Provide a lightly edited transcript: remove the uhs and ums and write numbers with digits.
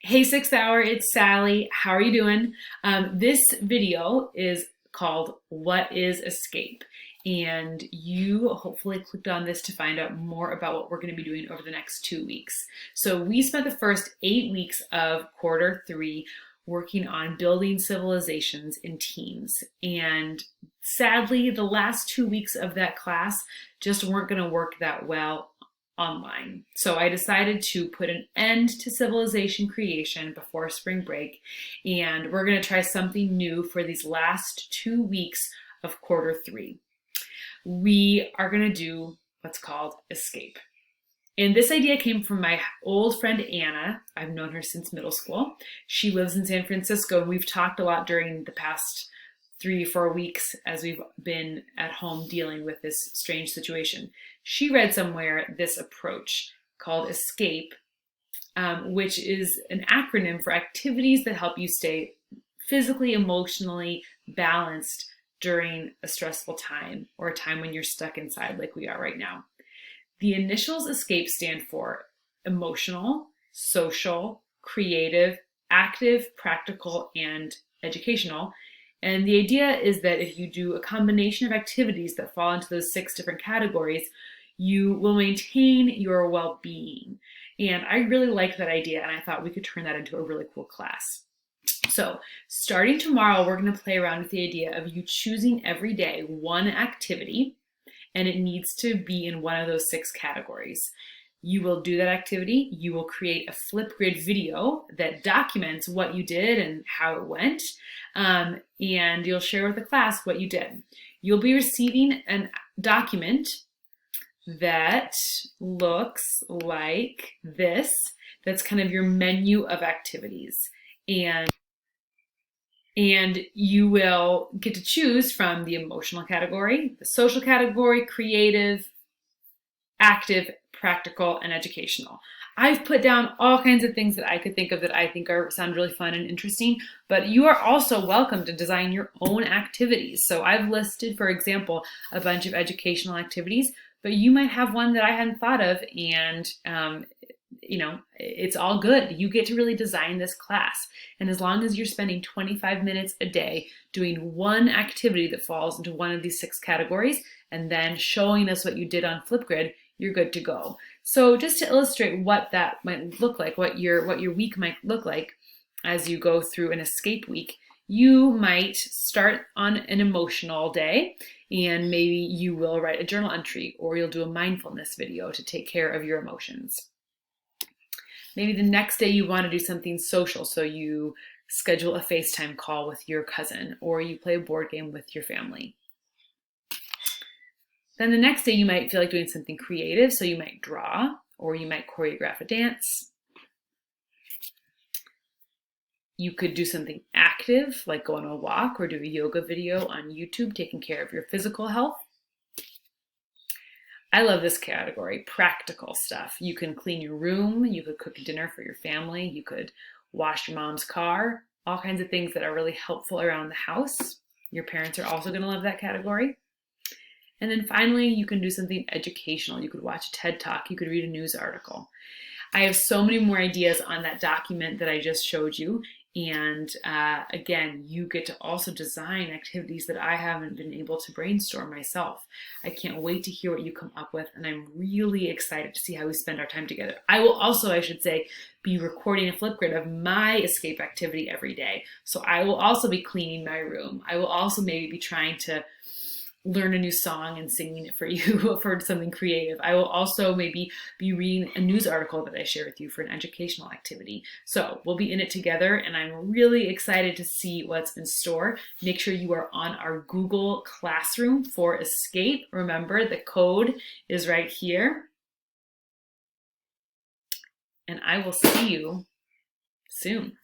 Hey, 6th Hour, it's Sally. How are you doing? This video is called What is Escape? And you hopefully clicked on this to find out more about what we're going to be doing over the next 2 weeks. So we spent the first 8 weeks of quarter 3 working on building civilizations in teams. And sadly, the last 2 weeks of that class just weren't going to work that well online. So I decided to put an end to civilization creation before spring break, and we're going to try something new for these last 2 weeks of quarter 3. We are going to do what's called escape. And this idea came from my old friend Anna. I've known her since middle school. She lives in San Francisco, and we've talked a lot during the past 3 or 4 weeks as we've been at home dealing with this strange situation. She read somewhere this approach called ESCAPE, which is an acronym for activities that help you stay physically, emotionally balanced during a stressful time or a time when you're stuck inside like we are right now. The initials ESCAPE stand for emotional, social, creative, active, practical, and educational. And the idea is that if you do a combination of activities that fall into those 6 different categories, you will maintain your well-being. And I really like that idea, and I thought we could turn that into a really cool class. So starting tomorrow, we're going to play around with the idea of you choosing every day one activity, and it needs to be in one of those 6 categories. You will do that activity. You will create a Flipgrid video that documents what you did and how it went, and you'll share with the class what you did. You'll be receiving a document that looks like this. That's kind of your menu of activities. And you will get to choose from the emotional category, the social category, creative, active, practical, and educational. I've put down all kinds of things that I could think of that I think sound really fun and interesting, but you are also welcome to design your own activities. So I've listed, for example, a bunch of educational activities, but you might have one that I hadn't thought of, and it's all good. You get to really design this class. And as long as you're spending 25 minutes a day doing one activity that falls into one of these 6 categories, and then showing us what you did on Flipgrid, you're good to go. So just to illustrate what that might look like, what your week might look like as you go through an escape week, you might start on an emotional day, and maybe you will write a journal entry, or you'll do a mindfulness video to take care of your emotions. Maybe the next day you want to do something social, so you schedule a FaceTime call with your cousin, or you play a board game with your family. Then the next day you might feel like doing something creative, so you might draw, or you might choreograph a dance. You could do something active, like go on a walk or do a yoga video on YouTube, taking care of your physical health. I love this category, practical stuff. You can clean your room, you could cook dinner for your family, you could wash your mom's car, all kinds of things that are really helpful around the house. Your parents are also going to love that category. And then finally, you can do something educational. You could watch a TED Talk, you could read a news article. I have so many more ideas on that document that I just showed you. And again, you get to also design activities that I haven't been able to brainstorm myself. I can't wait to hear what you come up with, and I'm really excited to see how we spend our time together. I will also, I should say, be recording a Flipgrid of my escape activity every day. So I will also be cleaning my room. I will also maybe be trying to learn a new song and singing it for you for something creative. I will also maybe be reading a news article that I share with you for an educational activity. So we'll be in it together, and I'm really excited to see what's in store. Make sure you are on our Google Classroom for Escape. Remember, the code is right here. And I will see you soon.